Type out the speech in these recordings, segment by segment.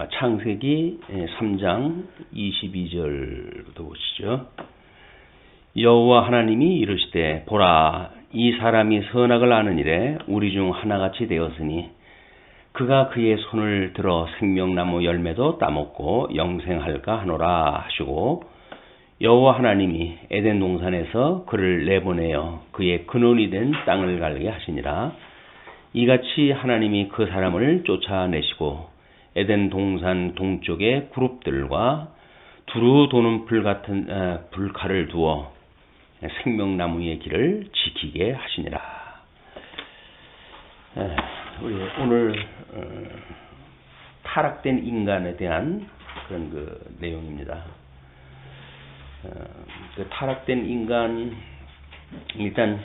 창세기 3장 22절부터 보시죠. 여호와 하나님이 이르시되 보라, 이 사람이 선악을 아는 일에 우리 중 하나같이 되었으니 그가 그의 손을 들어 생명나무 열매도 따먹고 영생할까 하노라 하시고, 여호와 하나님이 에덴 동산에서 그를 내보내어 그의 근원이 된 땅을 갈게 하시니라. 이같이 하나님이 그 사람을 쫓아내시고 에덴 동산 동쪽의 그룹들과 두루 도는 불칼을 두어 생명나무의 길을 지키게 하시니라. 우리 오늘 타락된 인간에 대한 그런 그 내용입니다. 그 타락된 인간, 일단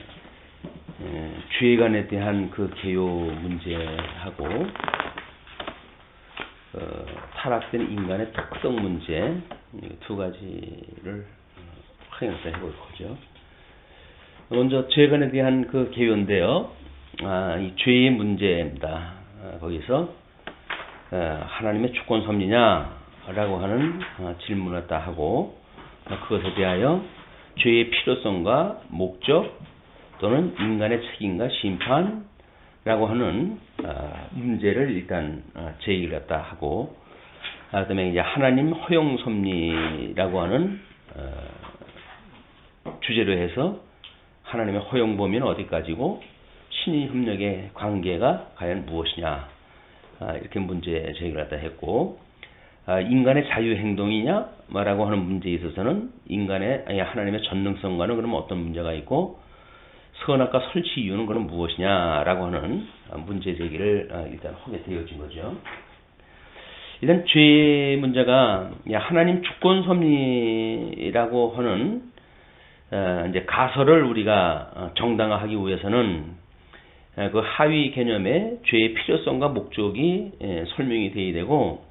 죄관에 대한 그 개요 문제하고 타락된 인간의 특성 문제, 두 가지를 확인해서 해볼 거죠. 먼저 죄관에 대한 그 개요인데요. 이 죄의 문제입니다. 거기서 하나님의 주권 섭리냐라고 하는 질문을 다 하고, 그것에 대하여 죄의 필요성과 목적 또는 인간의 책임과 심판라고 하는 문제를 일단 제기를 갖다 하고, 그다음에 이제 하나님 허용 섭리라고 하는 주제로 해서 하나님의 허용 범위는 어디까지고 신의 협력의 관계가 과연 무엇이냐, 이렇게 문제 제기를 갖다 했고, 인간의 자유 행동이냐 라고 하는 문제에 있어서는 하나님의 전능성과는 그럼 어떤 문제가 있고, 선악과 설치 이유는 그럼 무엇이냐라고 하는 문제 제기를 일단 하게 되어진 거죠. 일단 죄의 문제가 하나님 주권 섭리라고 하는 이제 가설을 우리가 정당화하기 위해서는 그 하위 개념의 죄의 필요성과 목적이 설명이 되어야 되고,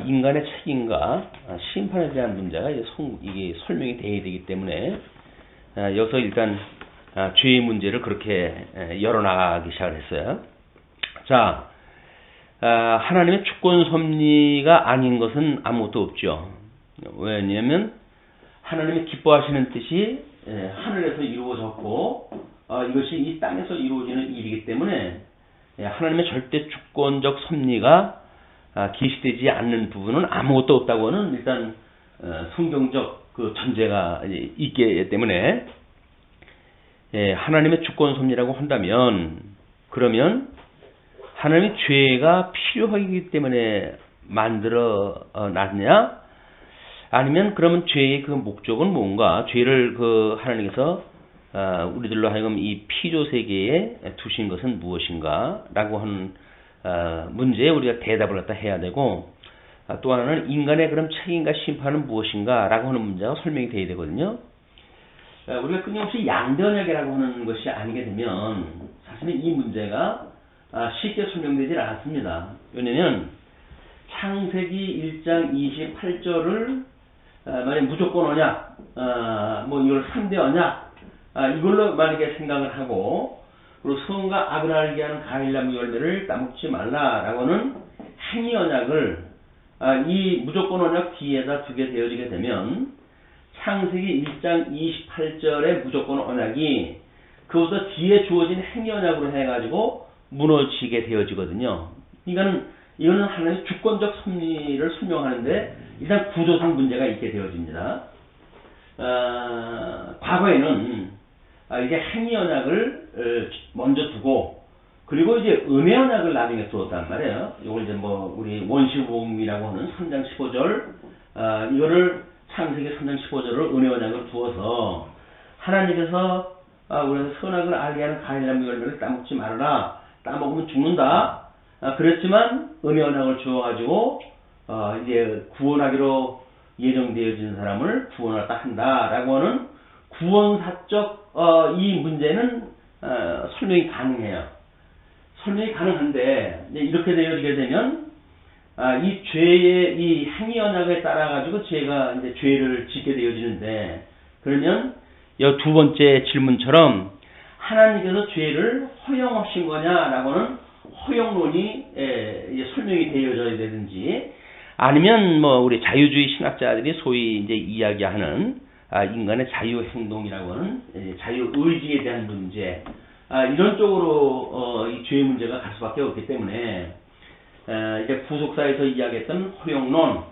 인간의 책임과 심판에 대한 문제가 이게 설명이 되어야 되기 때문에 여기서 일단 죄의 문제를 그렇게 열어나가기 시작을 했어요. 자, 하나님의 주권 섭리가 아닌 것은 아무것도 없죠. 왜냐하면 하나님이 기뻐하시는 뜻이 하늘에서 이루어졌고, 이것이 이 땅에서 이루어지는 일이기 때문에 하나님의 절대 주권적 섭리가 계시되지 않는 부분은 아무것도 없다고는 일단 성경적 그 전제가 있기 때문에, 하나님의 주권 섭리라고 한다면, 그러면 하나님의 죄가 필요하기 때문에 만들어 놨냐? 아니면 그러면 죄의 그 목적은 뭔가? 죄를 그 하나님께서 우리들로 하여금 이 피조 세계에 두신 것은 무엇인가? 라고 하는 문제에 우리가 대답을 갖다 해야 되고, 또 하나는 인간의 그럼 책임과 심판은 무엇인가? 라고 하는 문제가 설명이 되어야 되거든요. 우리가 끊임없이 양변역이라고 하는 것이 아니게 되면 사실은 이 문제가 쉽게 설명되지 않습니다. 왜냐하면 창세기 1장 28절을 만약 무조건 언약, 이걸 3대 언약, 이걸로 만약에 생각을 하고, 그리고 성과 악을 알게 하는 과일나무 열매를 따먹지 말라라고는 행위 언약을 이 무조건 언약 뒤에다 두게 되어지게 되면 창세기 1장 28절의 무조건 언약이 그보다 뒤에 주어진 행위 언약으로 해가지고 무너지게 되어지거든요. 이거는 하나님의 주권적 섭리를 설명하는데 일단 구조상 문제가 있게 되어집니다. 과거에는 이제 행위 언약을 먼저 두고, 그리고 이제 은혜 언약을 나중에 두었단 말이에요. 이걸 이제 우리 원시복음이라고 하는 3장 15절, 이거를 창세기 3장 15절을 은혜 언약을 두어서 하나님께서 우리가 선악을 알게 하는 과일나무 열매를 따먹지 말아라, 따먹으면 죽는다. 그랬지만 은혜 언약을 주어가지고 이제 구원하기로 예정되어진 사람을 구원하다 한다라고 하는 구원사적 이 문제는 설명이 가능해요. 설명이 가능한데 이렇게 되어지게 되면 이 죄의 이 행위 언약에 따라 가지고 죄가 이제 죄를 짓게 되어지는데, 그러면 이 두 번째 질문처럼 하나님께서 죄를 허용하신 거냐라고는 허용론이 이제 설명이 되어져야 되든지 아니면 뭐 우리 자유주의 신학자들이 소위 이제 이야기하는 인간의 자유 행동이라고 하는 자유 의지에 대한 문제 이런 쪽으로 이 죄의 문제가 갈 수밖에 없기 때문에 이제 구속사에서 이야기했던 허용론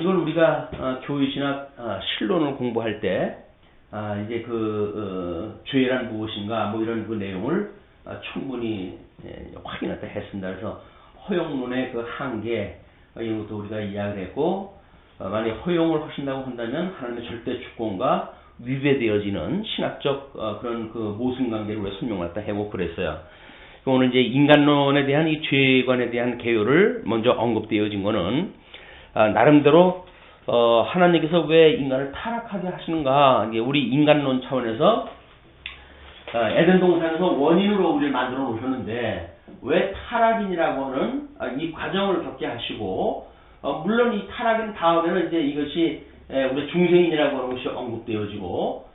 이걸 우리가 교의신학 실론을 공부할 때 이제 그 죄란 무엇인가 뭐 이런 그 내용을 충분히 확인했다 했습니다. 그래서 허용론의 그 한계 이런 것도 우리가 이야기를 했고 만약에 허용을 하신다고 한다면 하나님의 절대 주권과 위배되어지는 신학적 그런 그 모순관계를 우리가 설명했다 하고 그랬어요. 오늘 이제 인간론에 대한 이 죄관에 대한 개요를 먼저 언급되어진 거는 나름대로 하나님께서 왜 인간을 타락하게 하시는가 이게 우리 인간론 차원에서 에덴 동산에서 원인으로 우리를 만들어 놓으셨는데 왜 타락인이라고 하는 이 과정을 겪게 하시고 물론 이 타락인 다음에는 이제 이것이 우리 중생인이라고 하는 것이 언급되어지고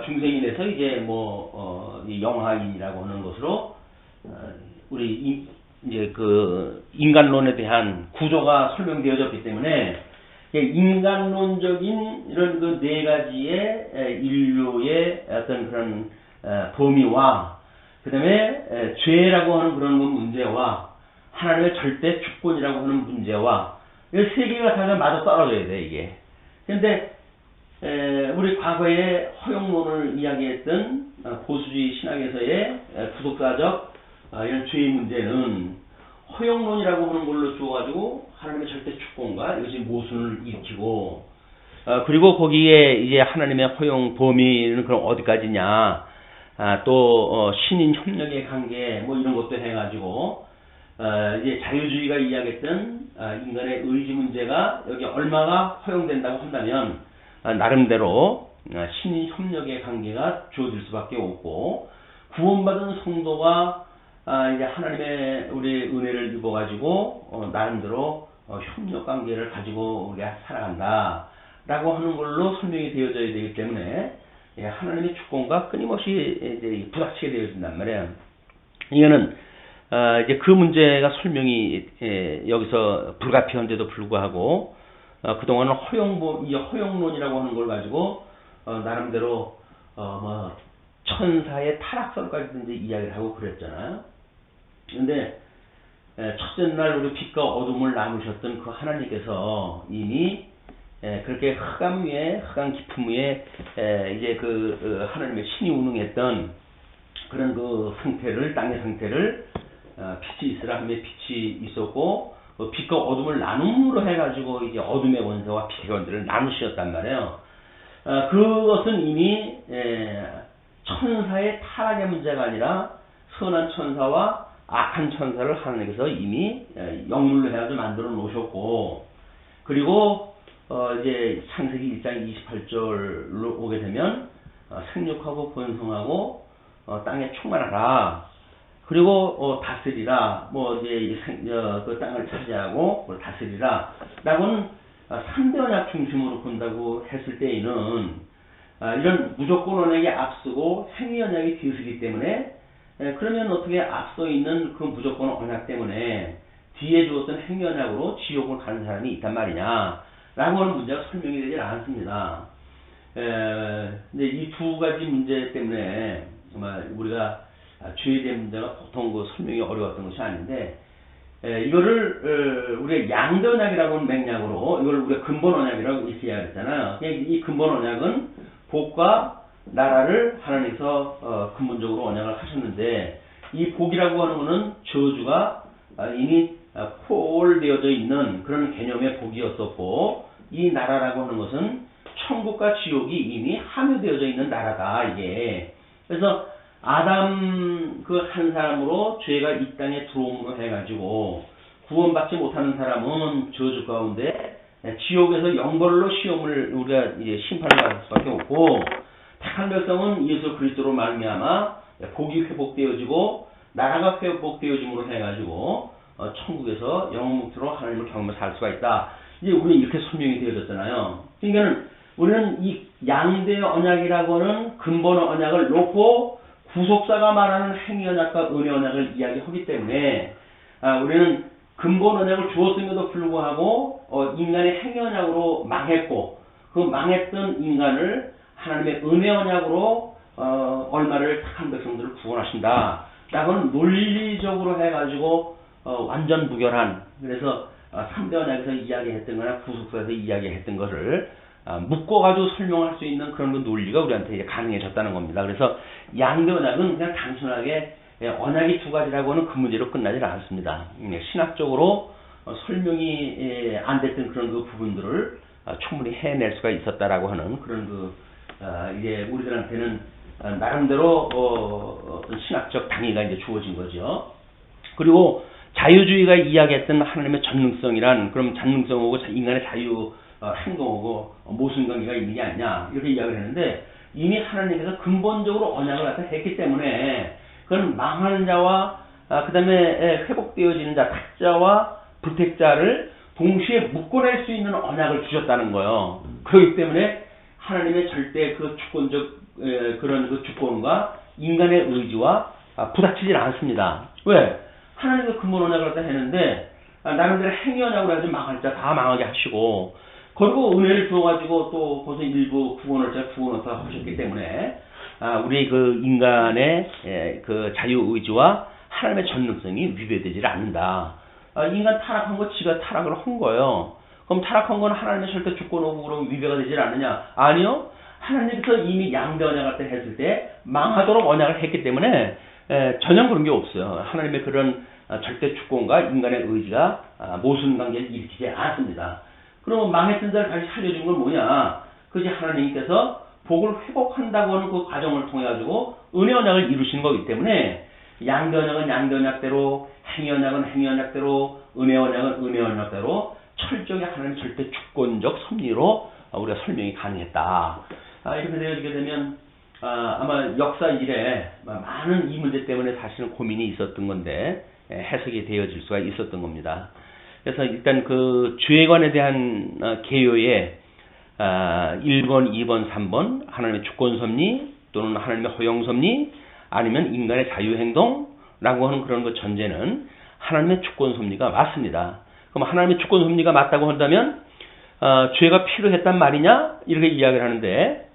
중생인에서 이제 뭐 영하인이라고 하는 것으로 우리 이제 그 인간론에 대한 구조가 설명되어졌기 때문에 인간론적인 이런 그 네 가지의 인류의 어떤 그런 범위와 그 다음에 죄라고 하는 그런 문제와 하나님의 절대 주권이라고 하는 문제와 이 세 개가 다 맞아 떨어져야 돼 이게. 그런데 우리 과거에 허용론을 이야기했던 보수주의 신학에서의 구속사적 이런 죄의 문제는 허용론이라고 하는 걸로 주어가지고 하나님의 절대 주권과 이것이 모순을 일으키고 그리고 거기에 이제 하나님의 허용 범위는 그럼 어디까지냐 또 신인 협력의 관계 뭐 이런 것도 해가지고 이제 자유주의가 이야기했던 인간의 의지 문제가 여기 얼마가 허용된다고 한다면 나름대로 신인 협력의 관계가 주어질 수밖에 없고 구원받은 성도가 이제 하나님의 우리 은혜를 입어가지고 나름대로 협력 관계를 가지고 우리가 살아간다 라고 하는 걸로 설명이 되어져야 되기 때문에 하나님의 주권과 끊임없이 이제 부닥치게 되어진단 말이에요. 이거는 이제 그 문제가 설명이 여기서 불가피한데도 불구하고 그동안은 이 허용론이라고 하는 걸 가지고 나름대로 뭐 천사의 타락설까지 이제 이야기를 하고 그랬잖아요. 근데 첫째 날 우리 빛과 어둠을 나누셨던 그 하나님께서 이미 그렇게 흑암 위에 흑암 깊음 위에 이제 그 하나님의 신이 운행했던 그런 그 상태를 땅의 상태를 빛이 있으라 하며 빛이 있었고 빛과 어둠을 나눔으로 해가지고 이제 어둠의 원소와 빛의 원소를 나누셨단 말이에요. 그것은 이미 천사의 타락의 문제가 아니라 선한 천사와 악한 천사를 하나님께서 이미 영물로 해가지고 만들어 놓으셨고 그리고 이제 창세기 1장 28절로 오게 되면 생육하고 번성하고 땅에 충만하라 그리고 다스리라 뭐 이제 그 땅을 차지하고 다스리라 라고는 3대 언약 중심으로 본다고 했을 때에는 이런 무조건 언약이 앞서고 행위 언약이 뒤서기 때문에 그러면 어떻게 앞서 있는 그 무조건 언약 때문에 뒤에 주었던 행위 언약으로 지옥을 가는 사람이 있단 말이냐 라고 하는 문제가 설명이 되지 않았습니다. 근데 이 두 가지 문제 때문에 정말 우리가 죄에 대한 문제가 보통 그 설명이 어려웠던 것이 아닌데 이거를 우리가 양대 언약이라고 하는 맥락으로 이걸 우리가 근본 언약이라고 이렇게 이야기했잖아요. 이 근본 언약은 복과 나라를 하나님께서 근본적으로 언약을 하셨는데 이 복이라고 하는 것은 저주가 이미 포홀되어져 있는 그런 개념의 복이었었고 이 나라라고 하는 것은 천국과 지옥이 이미 함유되어져 있는 나라다 이게. 그래서 아담 그 한 사람으로 죄가 이 땅에 들어옴으로 해가지고 구원받지 못하는 사람은 저주 가운데 지옥에서 영벌로 시험을 우리가 이제 심판을 받을 수밖에 없고 택한 백성은 예수 그리스도로 말미암아 복이 회복되어지고 나라가 회복되어짐으로 해가지고 천국에서 영원묵주로 하나님을 경험해 살 수가 있다. 이제 우리 이렇게 설명이 되어졌잖아요. 그러니까는 우리는 이 양대 언약이라고 하는 근본 언약을 놓고 구속사가 말하는 행위 언약과 은혜 언약을 이야기하기 때문에 우리는 근본 언약을 주었음에도 불구하고 인간의 행위 언약으로 망했고 그 망했던 인간을 하나님의 은혜 언약으로 얼마를 택한 백성들을 구원하신다 라고는 논리적으로 해가지고 완전 부결한 그래서 3대 언약에서 이야기했던 거나 구속사에서 이야기했던 것을 묶어가지고 설명할 수 있는 그런 그 논리가 우리한테 이제 가능해졌다는 겁니다. 그래서 양대 언약은 그냥 단순하게 언약이 두 가지라고 하는 그 문제로 끝나지 않았습니다. 신학적으로 설명이 안 됐던 그런 그 부분들을 충분히 해낼 수가 있었다라고 하는 그런 이제 우리들한테는 나름대로 신학적 당위가 이제 주어진 거죠. 그리고 자유주의가 이야기했던 하나님의 전능성이란 그럼 전능성하고 인간의 자유 행동하고 무슨 관계가 있느냐 아니냐 이렇게 이야기를 했는데 이미 하나님께서 근본적으로 언약을 갖다 했기 때문에 그건 망하는 자와 그 다음에 회복되어지는 자, 택자와 부택자를 동시에 묶어낼 수 있는 언약을 주셨다는 거예요. 그렇기 때문에 하나님의 절대 그 주권적 그런 그 주권과 인간의 의지와 부닥치질 않습니다. 왜? 하나님의 근본 언약을 갖다 했는데 나름대로 행위 언약으로 해서 망할 자 다 망하게 하시고 그리고 은혜를 주어가지고 또 벌써 일부 구원을 다 하셨기 때문에 우리 그 인간의 그 자유의지와 하나님의 전능성이 위배되질 않는다. 인간 타락한 거 지가 타락을 한 거예요. 그럼 타락한 건 하나님의 절대 주권하고 그럼 위배가 되질 않느냐? 아니요. 하나님께서 이미 양대 언약을 때 했을 때 망하도록 언약을 했기 때문에 전혀 그런 게 없어요. 하나님의 그런 절대 주권과 인간의 의지가 모순 관계를 일으키지 않았습니다. 그러면 망했던 자를 다시 살려준 건 뭐냐? 그것이 하나님께서 복을 회복한다고 하는 그 과정을 통해 가지고 은혜 언약을 이루시는 거기 때문에 양대 언약은 양대 언약대로, 행위 언약은 행위 언약대로, 은혜 언약은 은혜 언약대로 철저히 하나님 절대 주권적 섭리로 우리가 설명이 가능했다. 이렇게 되어지게 되면 아마 역사 이래 많은 이 문제 때문에 사실은 고민이 있었던 건데 해석이 되어질 수가 있었던 겁니다. 그래서 일단 그 죄관에 대한 개요에 1번, 2번, 3번 하나님의 주권 섭리 또는 하나님의 허용 섭리 아니면 인간의 자유행동라고 하는 그런 그 전제는 하나님의 주권 섭리가 맞습니다. 그럼 하나님의 주권 섭리가 맞다고 한다면 죄가 필요했단 말이냐? 이렇게 이야기를 하는데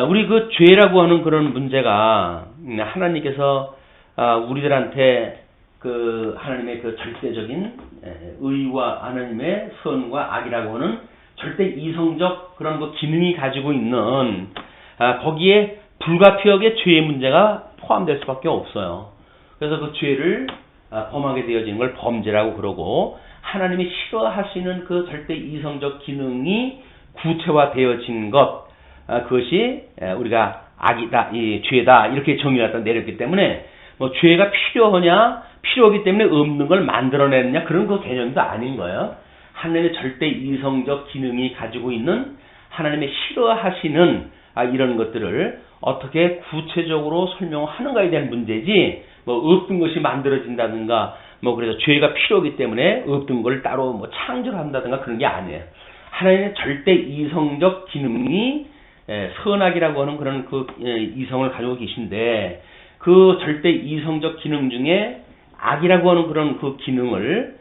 우리 그 죄라고 하는 그런 문제가 하나님께서 우리들한테 그 하나님의 그 절대적인 의와 하나님의 선과 악이라고 하는 절대 이성적 그런 그 기능이 가지고 있는 거기에 불가피하게 죄의 문제가 포함될 수밖에 없어요. 그래서 그 죄를 범하게 되어지는 걸 범죄라고 그러고 하나님이 싫어하시는 그 절대 이성적 기능이 구체화되어진 것 그것이 우리가 악이다, 이 죄다 이렇게 정의를 갖다 내렸기 때문에 뭐 죄가 필요하기 때문에 없는 걸 만들어내느냐 그런 그 개념도 아닌 거예요. 하나님의 절대 이성적 기능이 가지고 있는 하나님의 싫어하시는 이런 것들을 어떻게 구체적으로 설명하는가에 대한 문제지 뭐 없던 것이 만들어진다든가 뭐 그래서 죄가 필요하기 때문에 없던 걸 따로 뭐 창조를 한다든가 그런 게 아니에요. 하나님의 절대 이성적 기능이 선악이라고 하는 그런 그 이성을 가지고 계신데 그 절대 이성적 기능 중에 악이라고 하는 그런 그 기능을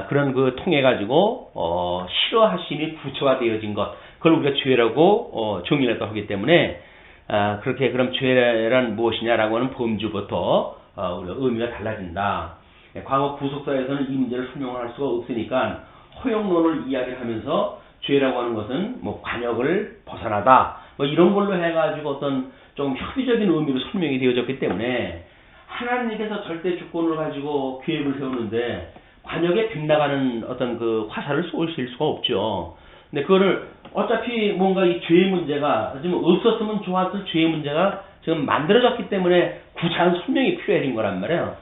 그런 그 통해 가지고 싫어하심이 구체화되어진 것 그걸 우리가 죄라고 정의를 하기 때문에 그렇게 그럼 죄란 무엇이냐라고 하는 범주부터 우리가 의미가 달라진다. 과거 구속사에서는 이 문제를 설명할 수가 없으니까 허용론을 이야기하면서 죄라고 하는 것은 뭐 관역을 벗어나다 뭐 이런 걸로 해가지고 어떤 좀 협의적인 의미로 설명이 되어졌기 때문에 하나님께서 절대 주권을 가지고 계획을 세우는데 관역에 빗나가는 어떤 그 화살을 쏘실 수가 없죠. 근데 그거를 어차피 뭔가 이 죄의 문제가 지금 없었으면 좋았을 죄의 문제가 지금 만들어졌기 때문에 구체한 설명이 필요해진 거란 말이에요.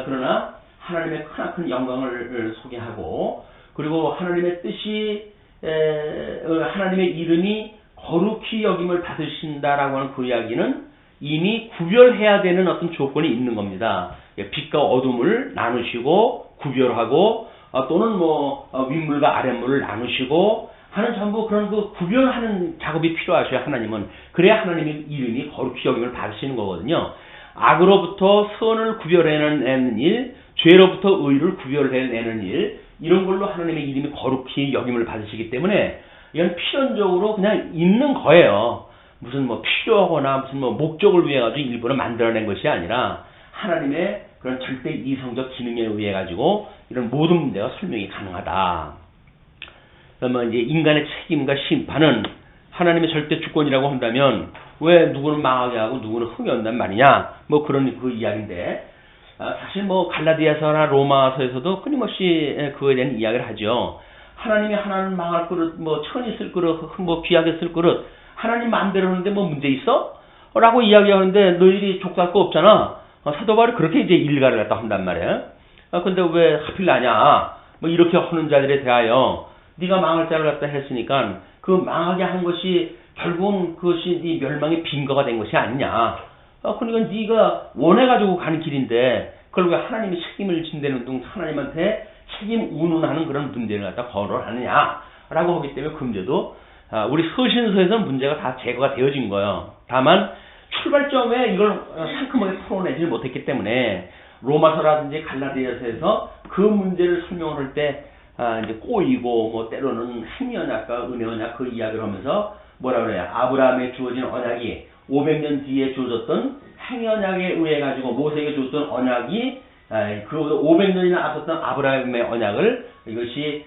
그러나 하나님의 크나큰 영광을 소개하고 그리고 하나님의 뜻이 하나님의 이름이 거룩히 여김을 받으신다라고 하는 그 이야기는 이미 구별해야 되는 어떤 조건이 있는 겁니다. 빛과 어둠을 나누시고 구별하고 또는 뭐 윗물과 아랫물을 나누시고 하는 전부 그런 그 구별하는 작업이 필요하셔요. 하나님은 그래야 하나님의 이름이 거룩히 여김을 받으시는 거거든요. 악으로부터 선을 구별해내는 일 죄로부터 의를 구별해내는 일, 이런 걸로 하나님의 이름이 거룩히 여김을 받으시기 때문에 이건 필연적으로 그냥 있는 거예요. 무슨 뭐 필요하거나 무슨 뭐 목적을 위해 가지고 일부러 만들어낸 것이 아니라 하나님의 그런 절대 이성적 기능에 의해 가지고 이런 모든 문제가 설명이 가능하다. 그러면 이제 인간의 책임과 심판은 하나님의 절대 주권이라고 한다면 왜 누구는 망하게 하고 누구는 흥에 온단 말이냐? 뭐 그런 그 이야기인데 사실 뭐 갈라디아서나 로마서에서도 끊임없이 그거에 대한 이야기를 하죠. 하나님이 하나는 망할 그릇, 뭐 천이 쓸 그릇, 뭐 귀하게 쓸 그릇, 하나님 마음대로 하는데 뭐 문제 있어? 라고 이야기하는데 너희들이 족할 거 없잖아. 사도 바울이 그렇게 이제 일가를 갖다 한단 말이에요. 근데 왜 하필 나냐? 뭐 이렇게 하는 자들에 대하여 네가 망할 자를 갖다 했으니까 그 망하게 한 것이 결국은 그것이 네 멸망의 빈거가 된 것이 아니냐. 그러니까 네가 원해가지고 가는 길인데 그걸 왜 하나님이 책임을 진다는 등 하나님한테 책임 운운하는 그런 문제를 갖다 거론을 하느냐라고 하기 때문에 그 문제도 우리 서신서에서는 문제가 다 제거가 되어진 거예요. 다만 출발점에 이걸 상큼하게 풀어내지 못했기 때문에 로마서라든지 갈라디아서에서 그 문제를 설명할 때 이제 꼬이고 뭐 때로는 행위 언약과 은혜 언약 그 이야기를 하면서 뭐라 그래요? 아브라함에 주어진 언약이 500년 뒤에 주어졌던 행위 언약에 의해 가지고 모세에게 줬던 언약이 그 500년이나 앞섰던 아브라함의 언약을 이것이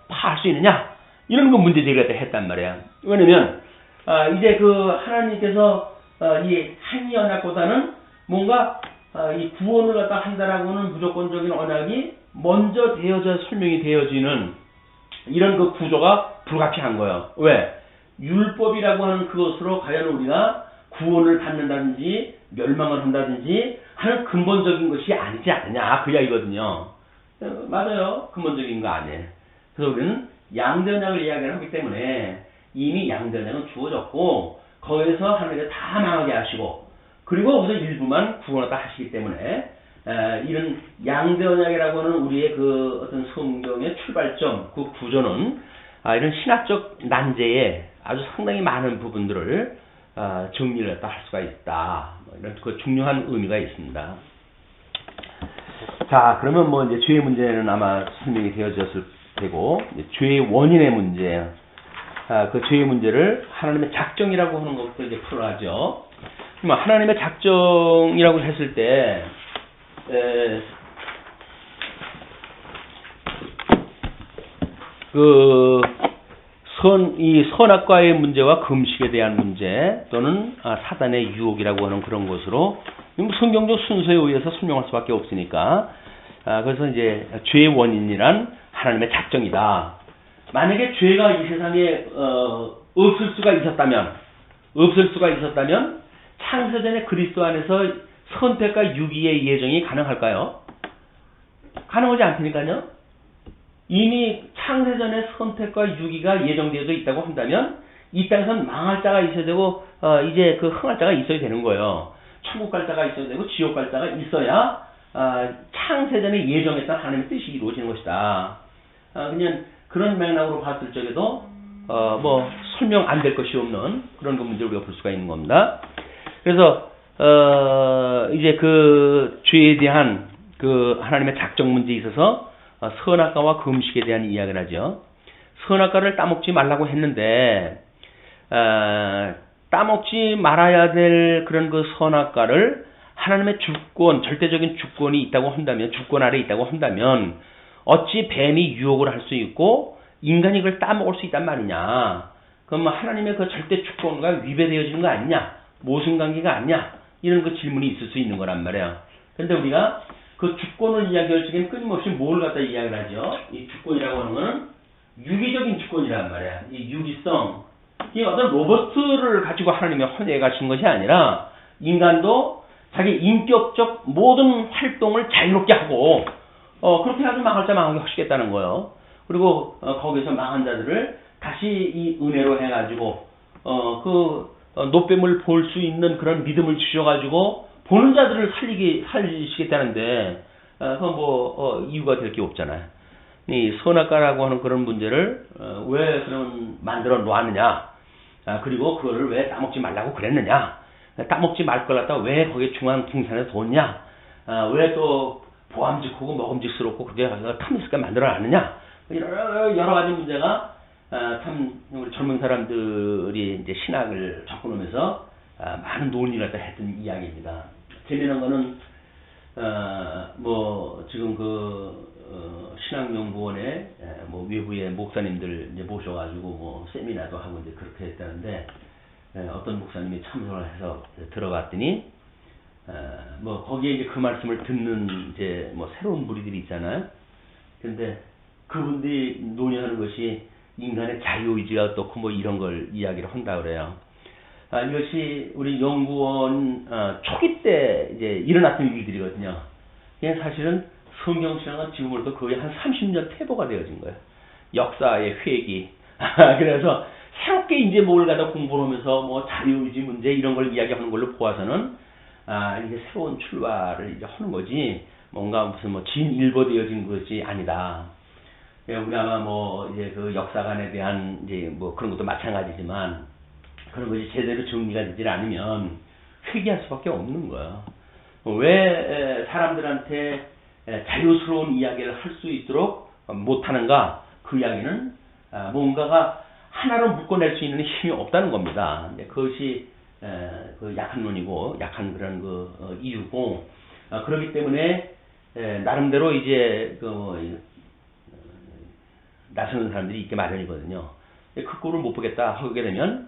파할 수 있느냐? 이런 거 문제 제기를 했단 말이야. 왜냐면 이제 그 하나님께서 이 행위 언약보다는 뭔가 이 구원을 갖다 한다라고는 무조건적인 언약이 먼저 되어져 설명이 되어지는 이런 그 구조가 불가피한 거예요. 왜? 율법이라고 하는 그것으로 과연 우리가 구원을 받는다든지 멸망을 한다든지 하는 근본적인 것이 아니지 않느냐 그 이야기거든요. 맞아요. 근본적인 거 아니에요. 그래서 우리는 양전약을 이야기를 하기 때문에 이미 양전약은 주어졌고 거기에서 하나님께서 다 망하게 하시고 그리고 거기서 일부만 구원하다 하시기 때문에 이런 양전약이라고 하는 우리의 그 어떤 성경의 출발점 그 구조는 이런 신학적 난제에 아주 상당히 많은 부분들을 정리를 했다 할 수가 있다. 이런 그 중요한 의미가 있습니다. 자, 그러면 뭐 이제 죄의 문제는 아마 설명이 되어졌을 테고, 죄의 원인의 문제, 그 죄의 문제를 하나님의 작정이라고 하는 것부터 이제 풀어가죠. 그러면 하나님의 작정이라고 했을 때, 이 선악과의 문제와 금식에 대한 문제 또는 사단의 유혹이라고 하는 그런 것으로 성경적 순서에 의해서 설명할 수밖에 없으니까 그래서 이제 죄의 원인이란 하나님의 작정이다. 만약에 죄가 이 세상에 없을 수가 있었다면 창세전에 그리스도 안에서 선택과 유기의 예정이 가능할까요? 가능하지 않으니까요. 이미 창세전에 선택과 유기가 예정되어져 있다고 한다면 이 땅에서는 망할 자가 있어야 되고 이제 그 흥할 자가 있어야 되는 거예요. 천국 갈 자가 있어야 되고 지옥 갈 자가 있어야 창세전에 예정했던 하나님의 뜻이 이루어지는 것이다. 그냥 그런 맥락으로 봤을 적에도 뭐 설명 안 될 것이 없는 그런 그 문제를 우리가 볼 수가 있는 겁니다. 그래서 이제 그 죄에 대한 그 하나님의 작정 문제에 있어서 선악과와 금식에 대한 이야기를 하죠. 선악과를 따먹지 말라고 했는데 따먹지 말아야 될 그런 그 선악과를 하나님의 주권, 절대적인 주권이 있다고 한다면, 주권 아래 있다고 한다면 어찌 뱀이 유혹을 할 수 있고 인간이 그걸 따먹을 수 있단 말이냐. 그럼 하나님의 그 절대 주권과 위배되어지는 거 아니냐. 모순관계가 아니냐. 이런 그 질문이 있을 수 있는 거란 말이에요. 그런데 우리가 그 주권을 이야기할 적에는 끊임없이 뭘 갖다 이야기를 하죠. 이 주권이라고 하는 거는 유기적인 주권이란 말이야. 이 유기성. 이 어떤 로버트를 가지고 하나님의 헌해에 가신 것이 아니라 인간도 자기 인격적 모든 활동을 자유롭게 하고 그렇게 아주 망할 자 망하게 하시겠다는 거예요. 그리고 거기서 망한 자들을 다시 이 은혜로 해가지고 노뱀을 볼 수 있는 그런 믿음을 주셔가지고 보는 자들을 살리시겠다는데 그건 뭐 이유가 될 게 없잖아요. 이 선악과라고 하는 그런 문제를 왜 그런 만들어 놓았느냐. 그리고 그거를 왜 따먹지 말라고 그랬느냐. 따먹지 말 걸 갖다 왜 거기 중앙 풍산에 뒀냐. 왜 또 보암직하고 먹음직스럽고 그게 탐스럽게 만들어놨느냐 여러 가지 문제가 참 우리 젊은 사람들이 이제 신학을 접근하면서 많은 논의를 했던 이야기입니다. 재미난 거는 뭐 지금 신학연구원에 뭐 외부의 목사님들 이제 모셔가지고 뭐 세미나도 하고 이제 그렇게 했다는데 어떤 목사님이 참석을 해서 들어갔더니 뭐 거기에 이제 그 말씀을 듣는 이제 뭐 새로운 무리들이 있잖아요. 근데 그분들이 논의하는 것이 인간의 자유의지가 어떻고 뭐 이런 걸 이야기를 한다 그래요. 이것이 우리 연구원 초기 때 이제 일어났던 일들이거든요. 이게 사실은 성경신학은 지금으로도 거의 한 30년 퇴보가 되어진 거예요. 역사의 회귀. 그래서 새롭게 이제 뭘 갖다 공부를 하면서 뭐 자유의지 문제 이런 걸 이야기하는 걸로 보아서는 이제 새로운 출발을 이제 하는 거지 뭔가 무슨 뭐 진일보되어진 것이 아니다. 우리 아마 뭐 이제 그 역사관에 대한 이제 뭐 그런 것도 마찬가지지만 그런 것이 제대로 정리가 되질 않으면 회귀할 수밖에 없는 거예요. 왜 사람들한테 자유스러운 이야기를 할 수 있도록 못하는가? 그 이야기는 뭔가가 하나로 묶어낼 수 있는 힘이 없다는 겁니다. 그것이 그 약한 논이고 약한 그런 그 이유고 그렇기 때문에 나름대로 이제 나서는 사람들이 있게 마련이거든요. 그 꼴을 못 보겠다 하게 되면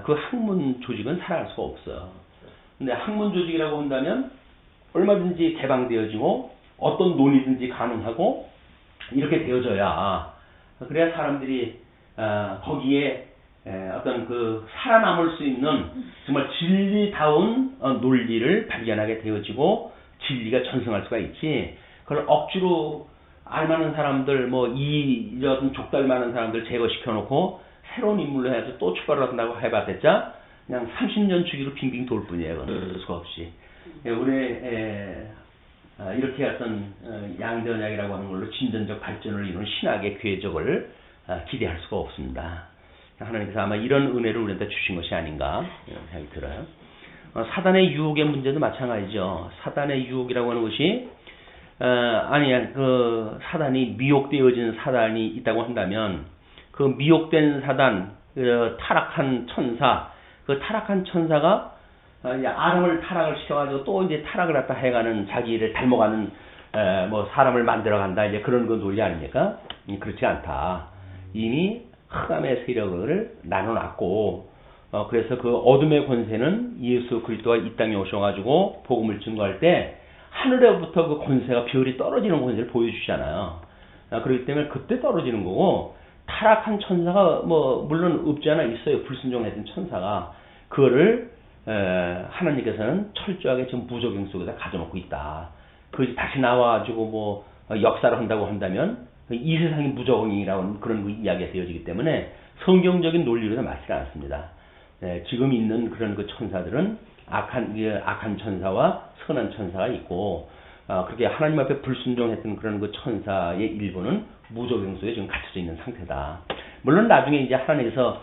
그 학문 조직은 살아갈 수가 없어요. 근데 학문 조직이라고 한다면 얼마든지 개방되어지고 어떤 논의든지 가능하고 이렇게 되어져야 그래야 사람들이 거기에 어떤 그 살아남을 수 있는 정말 진리다운 논리를 발견하게 되어지고 진리가 전승할 수가 있지. 그걸 억지로 알만한 사람들 이런 족달 많은 사람들 제거시켜 놓고 새로운 인물로 해서 또 출발을 한다고 해봤자 그냥 30년 주기로 빙빙 돌 뿐이에요. 그럴 수가 없이. 우리 이렇게 어떤 양전약이라고 하는 걸로 진전적 발전을 이룬 신학의 궤적을 기대할 수가 없습니다. 하나님께서 아마 이런 은혜를 우리한테 주신 것이 아닌가 생각이 들어요. 사단의 유혹의 문제도 마찬가지죠. 사단의 유혹이라고 하는 것이 그 사단이 미혹되어진 사단이 있다고 한다면 그 미혹된 사단, 타락한 천사, 그 타락한 천사가 아담을 타락을 시켜가지고 또 이제 타락을 갖다 해가는 자기를 닮아가는 뭐 사람을 만들어간다 이제 그런 건 논리 아닙니까? 그렇지 않다. 이미 흑암의 세력을 나눠놨고 그래서 그 어둠의 권세는 예수 그리스도가 이 땅에 오셔가지고 복음을 증거할 때 하늘에부터 그 권세가 별이 떨어지는 권세를 보여주잖아요. 그렇기 때문에 그때 떨어지는 거고 타락한 천사가 뭐 물론 없지 않아 있어요. 불순종했던 천사가 그거를 하나님께서는 철저하게 지금 무적행 속에다 가져놓고 있다. 그것이 다시 나와가지고 뭐 역사를 한다고 한다면 이 세상이 무적행이라는 그런 이야기가 되어지기 때문에 성경적인 논리로는 맞지 않습니다. 지금 있는 그런 그 천사들은 악한 천사와 선한 천사가 있고 그렇게 하나님 앞에 불순종했던 그런 그 천사의 일부는 무적행 속에 지금 갇혀져 있는 상태다. 물론 나중에 이제 하나님께서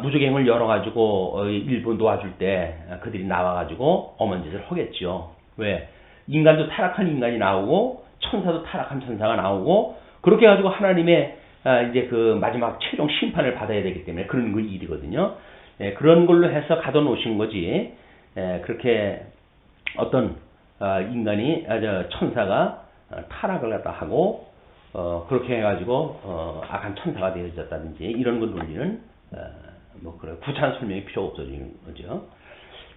무적행을 열어가지고 일부 놓아줄 때 그들이 나와가지고 엄한 짓을 하겠죠. 왜? 인간도 타락한 인간이 나오고 천사도 타락한 천사가 나오고 그렇게 해가지고 하나님의 이제 그 마지막 최종 심판을 받아야 되기 때문에 그런 그 일이거든요. 그런 걸로 해서 가둬놓으신 거지. 그렇게 어떤 인간이 천사가 타락을 갖다 하고 그렇게 해가지고 악한 천사가 되어졌다든지 이런 건 논리는 뭐 그런 구체한 설명이 필요 없어지는 거죠.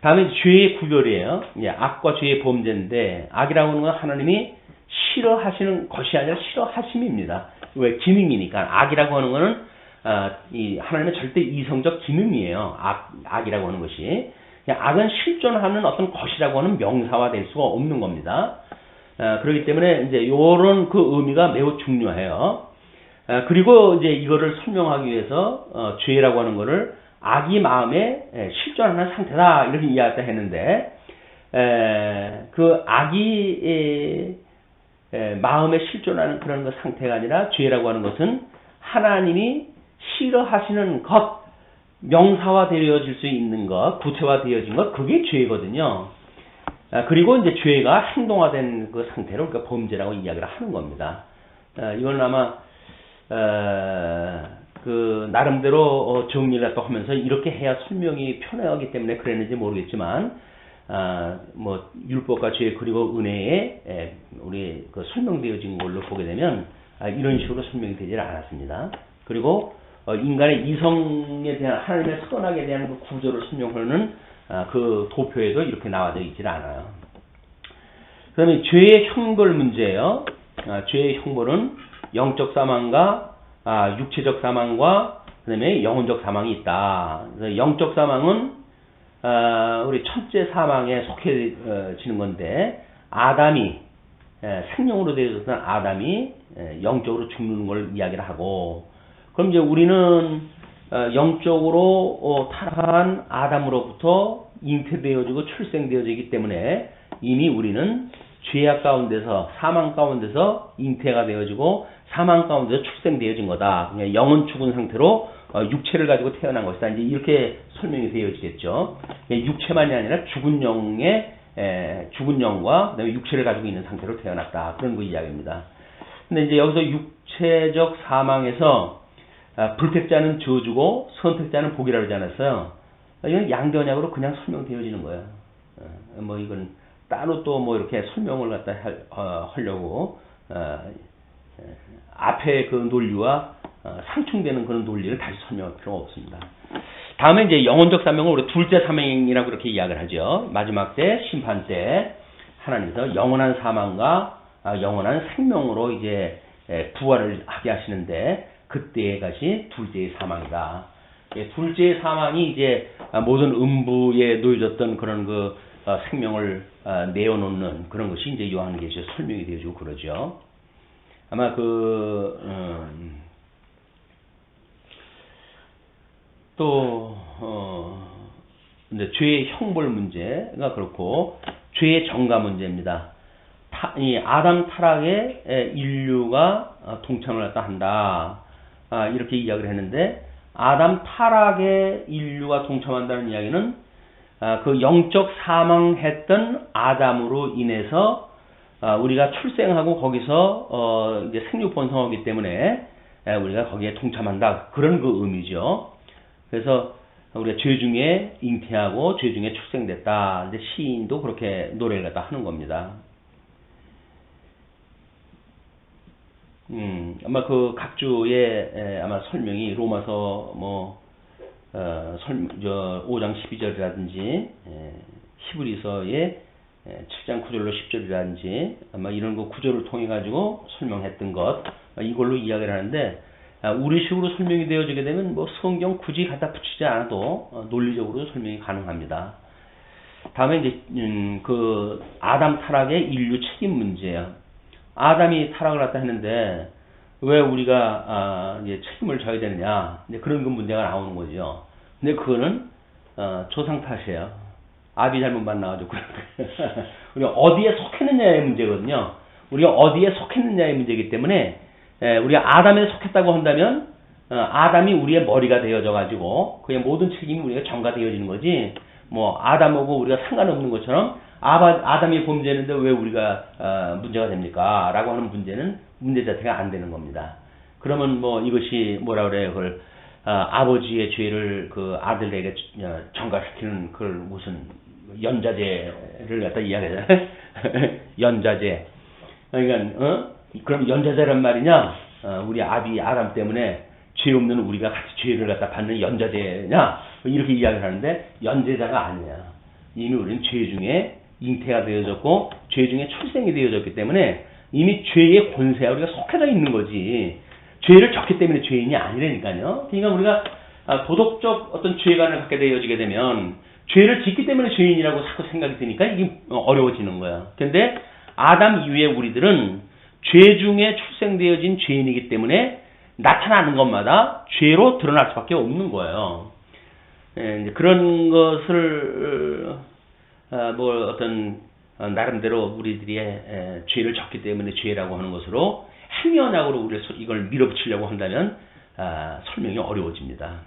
다음에 죄의 구별이에요. 악과 죄의 범죄인데 악이라고 하는 건 하나님이 싫어하시는 것이 아니라 싫어하심입니다. 왜? 기능이니까. 악이라고 하는 거는 이 하나님의 절대 이성적 기능이에요. 악이라고 하는 것이. 악은 실존하는 어떤 것이라고 하는 명사화 될 수가 없는 겁니다. 그렇기 때문에 이제 요런 그 의미가 매우 중요해요. 그리고 이제 이거를 설명하기 위해서 죄라고 하는 거를 악이 마음에 실존하는 상태다 이렇게 이야기했다 했는데 그 악이 마음에 실존하는 그런 그 상태가 아니라 죄라고 하는 것은 하나님이 싫어하시는 것 명사화 되어질 수 있는 것, 구체화 되어진 것, 그게 죄거든요. 그리고 이제 죄가 행동화된 그 상태를 우리가 범죄라고 이야기를 하는 겁니다. 이건 아마 그 나름대로 정리를 또 하면서 이렇게 해야 설명이 편하기 때문에 그랬는지 모르겠지만 뭐 율법과 죄 그리고 은혜에 우리 그 설명되어진 걸로 보게 되면 이런 식으로 설명이 되질 않았습니다. 그리고 인간의 이성에 대한 하나님의 선악에 대한 그 구조를 설명하는 그 도표에도 이렇게 나와져 있질 않아요. 그다음에 죄의 형벌 문제예요. 죄의 형벌은 영적 사망과 육체적 사망과 그다음에 영혼적 사망이 있다. 그래서 영적 사망은 우리 첫째 사망에 속해지는 건데 아담이 생명으로 되어졌던 아담이 영적으로 죽는 걸 이야기를 하고 그럼 이제 우리는 영적으로 타락한 아담으로부터 잉태되어지고 출생되어지기 때문에 이미 우리는 죄악 가운데서 사망 가운데서 잉태가 되어지고 사망 가운데서 출생되어진 거다. 그냥 영은 죽은 상태로 육체를 가지고 태어난 것이다. 이제 이렇게 설명이 되어지겠죠. 육체만이 아니라 죽은 영과 그다음에 육체를 가지고 있는 상태로 태어났다. 그런 그 이야기입니다. 근데 이제 여기서 육체적 사망에서 불택자는 저주고 선택자는 복이라고 하지 않았어요. 이건 양변약으로 그냥 설명되어지는 거예요. 뭐 이건 따로 또 뭐 이렇게 설명을 갖다 하려고 앞에 그 논리와 상충되는 그런 논리를 다시 설명할 필요가 없습니다. 다음에 이제 영혼적 사명을 우리 둘째 사명이라고 그렇게 이야기를 하죠. 마지막 때 심판 때 하나님께서 영원한 사망과 영원한 생명으로 이제 부활을 하게 하시는데 그때의 것이 둘째의 사망이다. 둘째의 사망이 이제 모든 음부에 놓여졌던 그런 그 생명을 내어놓는 그런 것이 이제 요한계시에 설명이 되어지고 그러죠. 아마 이제 죄의 형벌 문제가 그렇고 죄의 정가 문제입니다. 이 아담 타락에 인류가 동참을 갖다 한다. 이렇게 이야기를 했는데 아담 타락에 인류가 동참한다는 이야기는 그 영적 사망했던 아담으로 인해서 우리가 출생하고 거기서 이제 생육 번성하기 때문에 우리가 거기에 동참한다. 그런 그 의미죠. 그래서 우리가 죄 중에 잉태하고 죄 중에 출생됐다. 이제 시인도 그렇게 노래를 갖다 하는 겁니다. 아마 그 각주의 아마 설명이 로마서 5장 12절이라든지 히브리서의 7장 9절로 10절이라든지 아마 이런 거 구절을 통해 가지고 설명했던 것 이걸로 이야기를 하는데 우리식으로 설명이 되어지게 되면 뭐 성경 굳이 갖다 붙이지 않아도 논리적으로 설명이 가능합니다. 다음에 이제 그 아담 타락의 인류 책임 문제예요. 아담이 타락을 갖다 했는데 왜 우리가 이제 책임을 져야 되느냐 이제 그런 그 문제가 나오는 거죠. 근데 그거는 조상 탓이에요. 아비 잘못만 나와주고 우리가 어디에 속했느냐의 문제거든요. 우리가 어디에 속했느냐의 문제이기 때문에 우리가 아담에 속했다고 한다면 아담이 우리의 머리가 되어져 가지고 그의 모든 책임이 우리가 전가되어지는 거지. 뭐 아담하고 우리가 상관없는 것처럼 아담이 범죄했는데 왜 우리가 문제가 됩니까? 라고 하는 문제 자체가 안 되는 겁니다. 그러면 뭐 이것이 뭐라 그래요? 그걸 아버지의 죄를 그 아들에게 전가시키는 그걸 무슨 연자제를 갖다 이야기하잖아요. 연자제. 그러니까 그럼 연자제란 말이냐? 우리 아비 아담 때문에 죄 없는 우리가 같이 죄를 갖다 받는 연자제냐? 이렇게 이야기를 하는데 연제자가 아니야. 이미 우리는 죄 중에 잉태가 되어졌고 죄 중에 출생이 되어졌기 때문에 이미 죄의 권세에 우리가 속해져 있는 거지. 죄를 졌기 때문에 죄인이 아니라니까요. 그러니까 우리가 도덕적 어떤 죄관을 갖게 되어지게 되면 죄를 짓기 때문에 죄인이라고 자꾸 생각이 드니까 이게 어려워지는 거야. 근데 아담 이후에 우리들은 죄 중에 출생되어진 죄인이기 때문에 나타나는 것마다 죄로 드러날 수밖에 없는 거예요. 이제 그런 것을 뭐 어떤 나름대로 우리들이 죄를 졌기 때문에 죄라고 하는 것으로 행위언약으로 우리가 이걸 밀어붙이려고 한다면 설명이 어려워집니다.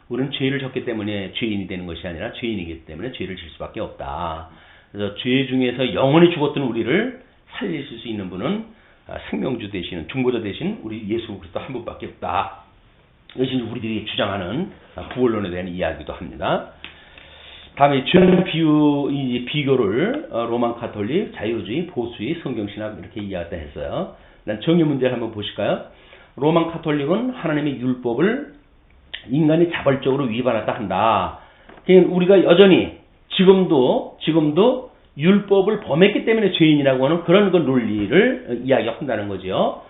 우리는 죄를 졌기 때문에 죄인이 되는 것이 아니라 죄인이기 때문에 죄를 질 수밖에 없다. 그래서 죄 중에서 영원히 죽었던 우리를 살리실 수 있는 분은 생명주 되시는 중보자 되신 우리 예수 그리스도 한 분밖에 없다. 이것이 우리들이 주장하는 구원론에 대한 이야기도 합니다. 다음에 죄 비교를 로만 가톨릭, 자유주의, 보수주의, 성경신학 이렇게 이야기했다 했어요. 난 정의 문제를 한번 보실까요? 로만 가톨릭은 하나님의 율법을 인간이 자발적으로 위반했다 한다. 그러니까 우리가 여전히 지금도 율법을 범했기 때문에 죄인이라고 하는 그런 그 논리를 이야기한다는 거죠.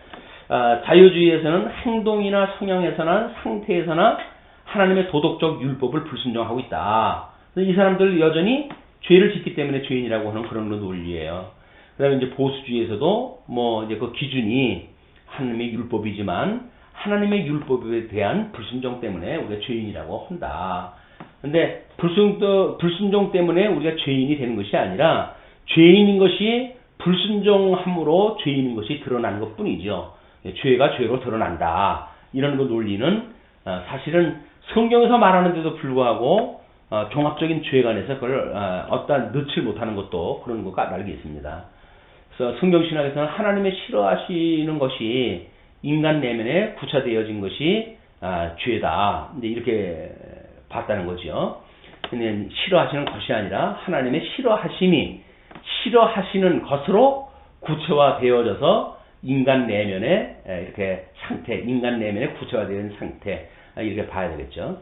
자유주의에서는 행동이나 성향에서나 상태에서나 하나님의 도덕적 율법을 불순종하고 있다. 이 사람들 여전히 죄를 짓기 때문에 죄인이라고 하는 그런 논리예요. 그다음에 이제 보수주의에서도 뭐 이제 그 기준이 하나님의 율법이지만 하나님의 율법에 대한 불순종 때문에 우리가 죄인이라고 한다. 근데 불순종 때문에 우리가 죄인이 되는 것이 아니라 죄인인 것이 불순종함으로 죄인인 것이 드러나는 것 뿐이죠. 죄가 죄로 드러난다. 이런 그 논리는 사실은 성경에서 말하는데도 불구하고 종합적인 죄관에서 그걸 어떠한 넣지 못하는 것도 그런 것 까닭이 있습니다. 그래서 성경신학에서는 하나님의 싫어하시는 것이 인간 내면에 구차되어진 것이 죄다. 근데 이렇게 봤다는 거죠. 근데 싫어하시는 것이 아니라 하나님의 싫어하시는 것으로 구체화되어져서 인간 내면에 이렇게 상태, 인간 내면에 구체화되는 상태 이렇게 봐야 되겠죠.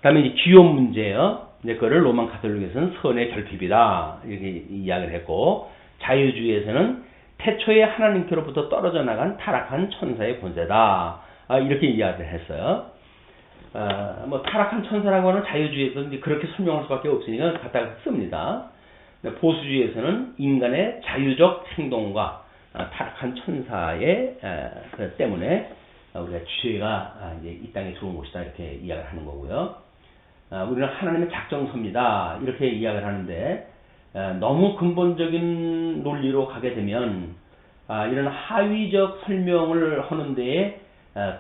다음에 이제 기원 문제요. 이제 그거를 로만 가톨릭에서는 선의 결핍이다 이렇게 이야기를 했고, 자유주의에서는 태초에 하나님께로부터 떨어져 나간 타락한 천사의 권세다 이렇게 이야기를 했어요. 뭐 타락한 천사라고 하는 자유주의에서 이제 그렇게 설명할 수밖에 없으니까 갖다가 씁니다. 보수주의에서는 인간의 자유적 행동과 타락한 천사의 때문에 우리가 죄가 이제 이 땅에 들어온 것이다 이렇게 이야기를 하는 거고요. 우리는 하나님의 작정서입니다 이렇게 이야기를 하는데, 너무 근본적인 논리로 가게 되면 이런 하위적 설명을 하는 데에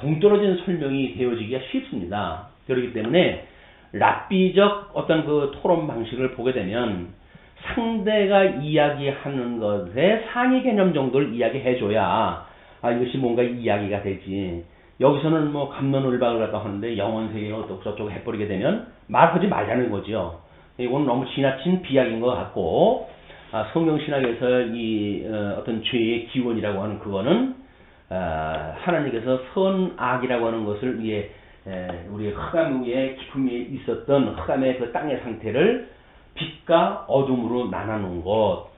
동떨어진 설명이 되어지기가 쉽습니다. 그렇기 때문에 랍비적 어떤 그 토론 방식을 보게 되면 상대가 이야기하는 것의 상위 개념 정도를 이야기해줘야 이것이 뭔가 이야기가 되지. 여기서는 뭐 갑론을박을 갖다 하는데 영원 세계가 어떻고 저쩌고 해버리게 되면 말하지 말자는 거죠. 이건 너무 지나친 비약인 것 같고, 성경신학에서 이 어떤 죄의 기원이라고 하는 그거는 하나님께서 선악이라고 하는 것을 위해 우리 흑암 위에 깊음 위에 있었던 흑암의 그 땅의 상태를 빛과 어둠으로 나눠놓은 것,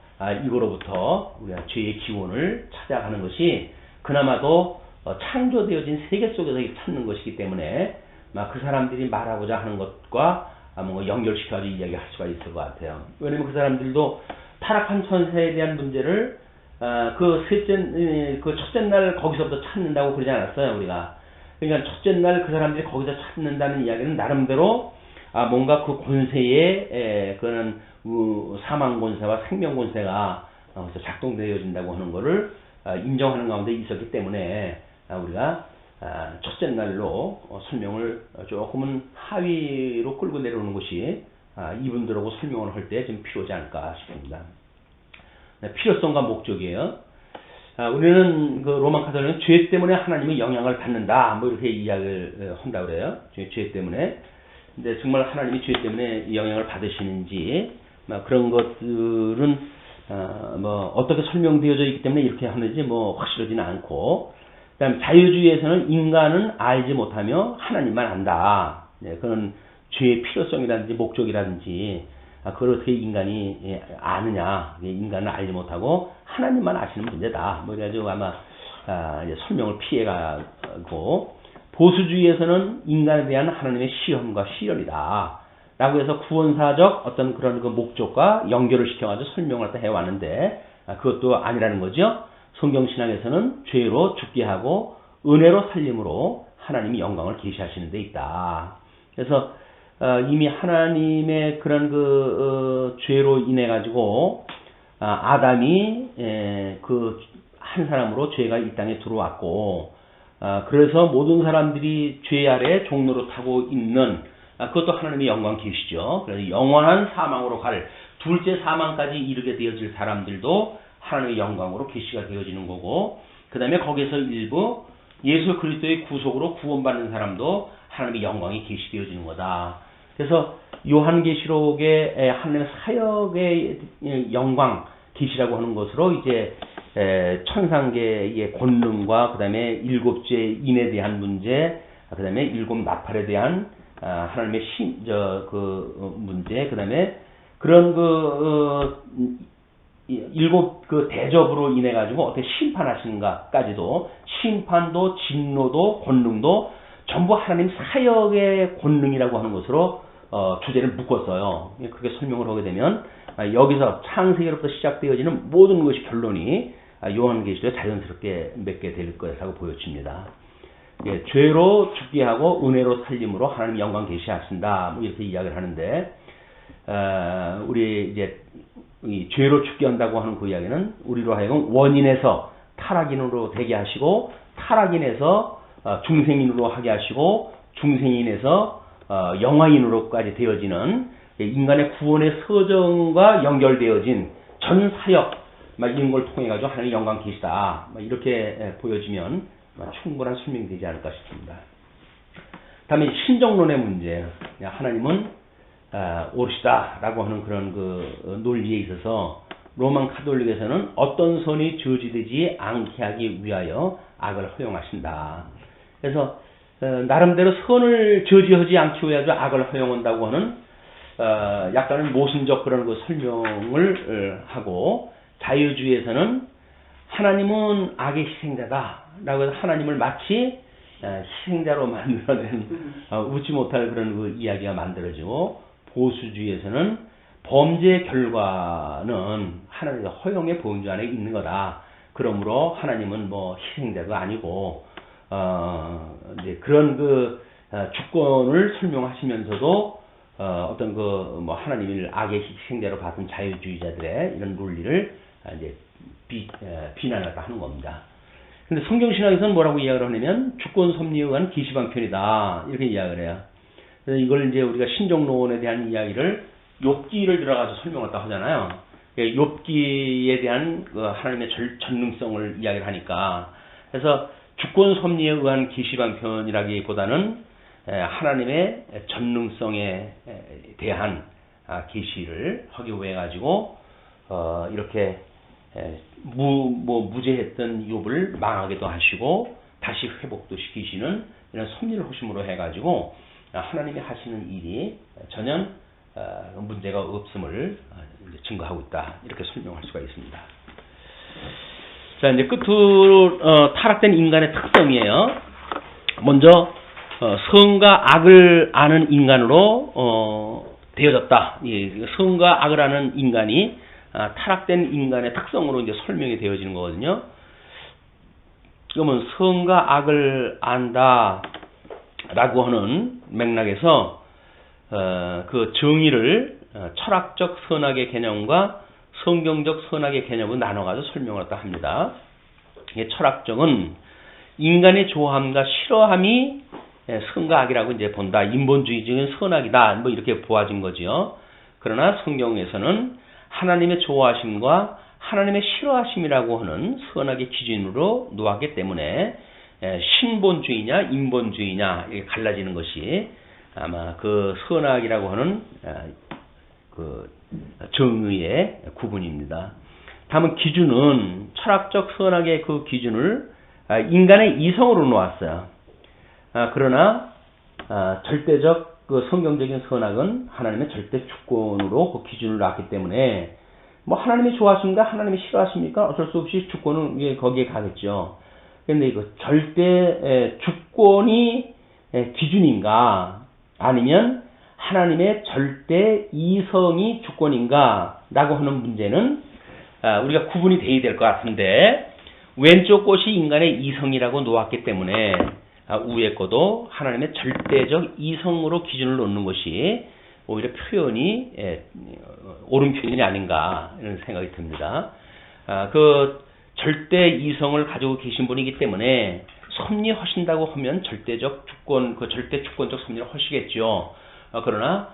이거로부터 우리가 죄의 기원을 찾아가는 것이 그나마도 창조되어진 세계 속에서 찾는 것이기 때문에 그 사람들이 말하고자 하는 것과 뭔가 연결시켜가지고 이야기할 수가 있을 것 같아요. 왜냐면 그 사람들도 타락한 천사에 대한 문제를 그 첫째 날 거기서부터 찾는다고 그러지 않았어요, 우리가. 그러니까 첫째 날 그 사람들이 거기서 찾는다는 이야기는 나름대로 뭔가 그 권세에 그런 사망 권세와 생명 권세가 작동되어진다고 하는 것을 인정하는 가운데 있었기 때문에 우리가 첫째 날로 설명을 조금은 하위로 끌고 내려오는 것이 이분들하고 설명을 할 때 좀 필요하지 않을까 싶습니다. 필요성과 목적이에요. 우리는 그 로만 가톨릭은 죄 때문에 하나님의 영향을 받는다 뭐 이렇게 이야기를 한다고 그래요. 죄 때문에. 근데 정말 하나님이 죄 때문에 영향을 받으시는지 그런 것들은 뭐 어떻게 설명되어져 있기 때문에 이렇게 하는지 뭐 확실하지는 않고, 그다음 자유주의에서는 인간은 알지 못하며 하나님만 안다. 그런 죄의 필요성이라든지 목적이라든지 그걸 어떻게 인간이 아느냐, 인간은 알지 못하고 하나님만 아시는 문제다. 뭐 그래가지고 아마 설명을 피해가고, 보수주의에서는 인간에 대한 하나님의 시험과 시련이다 라고 해서 구원사적 어떤 그런 그 목적과 연결을 시켜가지고 설명을 해왔는데 그것도 아니라는 거죠. 성경신학에서는 죄로 죽게 하고 은혜로 살림으로 하나님이 영광을 계시하시는 데 있다. 그래서 이미 하나님의 그런 그 죄로 인해 가지고 아담이 그 한 사람으로 죄가 이 땅에 들어왔고, 그래서 모든 사람들이 죄 아래 종로로 타고 있는 그것도 하나님의 영광 계시죠. 그래서 영원한 사망으로 갈 둘째 사망까지 이르게 되어질 사람들도 하나님의 영광으로 계시가 되어지는 거고, 그 다음에 거기서 일부 예수 그리스도의 구속으로 구원받는 사람도 하나님의 영광이 계시되어지는 거다. 그래서 요한계시록의 하나님의 사역의 영광 계시라고 하는 것으로 이제 천상계의 권능과 그 다음에 일곱째 인에 대한 문제, 그 다음에 일곱 나팔에 대한 하나님의 문제, 그 다음에 그런 일곱 대접으로 인해 가지고 어떻게 심판하시는가까지도, 심판도 진노도 권능도 전부 하나님 사역의 권능이라고 하는 것으로 주제를 묶었어요. 그렇게 설명을 하게 되면 여기서 창세기로부터 시작되어지는 모든 것이 결론이 요한계시록에 자연스럽게 맺게 될 것이라고 보여집니다. 예, 죄로 죽게 하고 은혜로 살림으로 하나님 영광 계시하신다, 뭐 이렇게 이야기를 하는데, 우리 이제 이 죄로 죽게 한다고 하는 그 이야기는 우리로 하여금 원인에서 타락인으로 되게 하시고, 타락인에서 중생인으로 하게 하시고, 중생인에서 영화인으로까지 되어지는 인간의 구원의 서정과 연결되어진 전 사역, 이런 걸 통해 가지고 하나님의 영광 계시다, 이렇게 보여지면 충분한 설명이 되지 않을까 싶습니다. 다음에 신정론의 문제, 하나님은 옳으시다라고 하는 그런 그 논리에 있어서 로만 카톨릭에서는 어떤 선이 저지되지 않게 하기 위하여 악을 허용하신다. 그래서 나름대로 선을 저지하지 않기 위하여 악을 허용한다고 하는 약간은 모순적 그런 그 설명을 하고, 자유주의에서는 하나님은 악의 희생자다라고 해서 하나님을 마치 희생자로 만들어낸 웃지 못할 그런 그 이야기가 만들어지고, 보수주의에서는 범죄의 결과는 하나님의 허용의 보응주 안에 있는 거다. 그러므로 하나님은 뭐 희생자도 아니고, 이제 그런 그 주권을 설명하시면서도 어떤 그 뭐 하나님을 악의 희생자로 봤던 자유주의자들의 이런 논리를 이제 비난할까 하는 겁니다. 근데 성경신학에서는 뭐라고 이야기를 하냐면 주권 섭리에 의한 계시방편이다, 이렇게 이야기를 해요. 그래서 이걸 이제 우리가 신정론에 대한 이야기를 욥기를 들어가서 설명을 딱 하잖아요. 욥기에 대한 그 하나님의 전능성을 이야기를 하니까, 그래서 주권 섭리에 의한 계시방편이라기보다는 하나님의 전능성에 대한 계시를 하기 위해 가지고 이렇게 무죄했던 욥을 망하게도 하시고 다시 회복도 시키시는 이런 섭리를 호심으로 해가지고 하나님이 하시는 일이 전혀 문제가 없음을 증거하고 있다, 이렇게 설명할 수가 있습니다. 자, 이제 끝으로 타락된 인간의 특성이에요. 먼저 선과 악을 아는 인간으로 되어졌다. 선과 악을 아는 인간이 타락된 인간의 특성으로 이제 설명이 되어지는 거거든요. 그러면 선과 악을 안다라고 하는 맥락에서 그 정의를 철학적 선악의 개념과 성경적 선악의 개념으로 나눠가지고 설명을 했다 합니다. 철학적은 인간의 좋아함과 싫어함이 선과 악이라고 이제 본다. 인본주의적인 선악이다, 뭐 이렇게 보아진 거지요. 그러나 성경에서는 하나님의 좋아하심과 하나님의 싫어하심이라고 하는 선악의 기준으로 놓았기 때문에 신본주의냐 인본주의냐 이렇게 갈라지는 것이 아마 그 선악이라고 하는 그 정의의 구분입니다. 다음은 기준은 철학적 선악의 그 기준을 인간의 이성으로 놓았어요. 그러나 절대적 그 성경적인 선악은 하나님의 절대 주권으로 그 기준을 놨기 때문에 뭐 하나님이 좋아하십니까? 하나님이 싫어하십니까? 어쩔 수 없이 주권은 거기에 가겠죠. 그런데 이거 절대 주권이 기준인가? 아니면 하나님의 절대 이성이 주권인가? 라고 하는 문제는 우리가 구분이 돼야 될 것 같은데, 왼쪽 것이 인간의 이성이라고 놓았기 때문에 위에 것도 하나님의 절대적 이성으로 기준을 놓는 것이 오히려 표현이 옳은 표현이 아닌가 이런 생각이 듭니다. 그 절대 이성을 가지고 계신 분이기 때문에 섭리하신다고 하면 절대적 주권, 그 절대 주권적 섭리를 하시겠죠. 그러나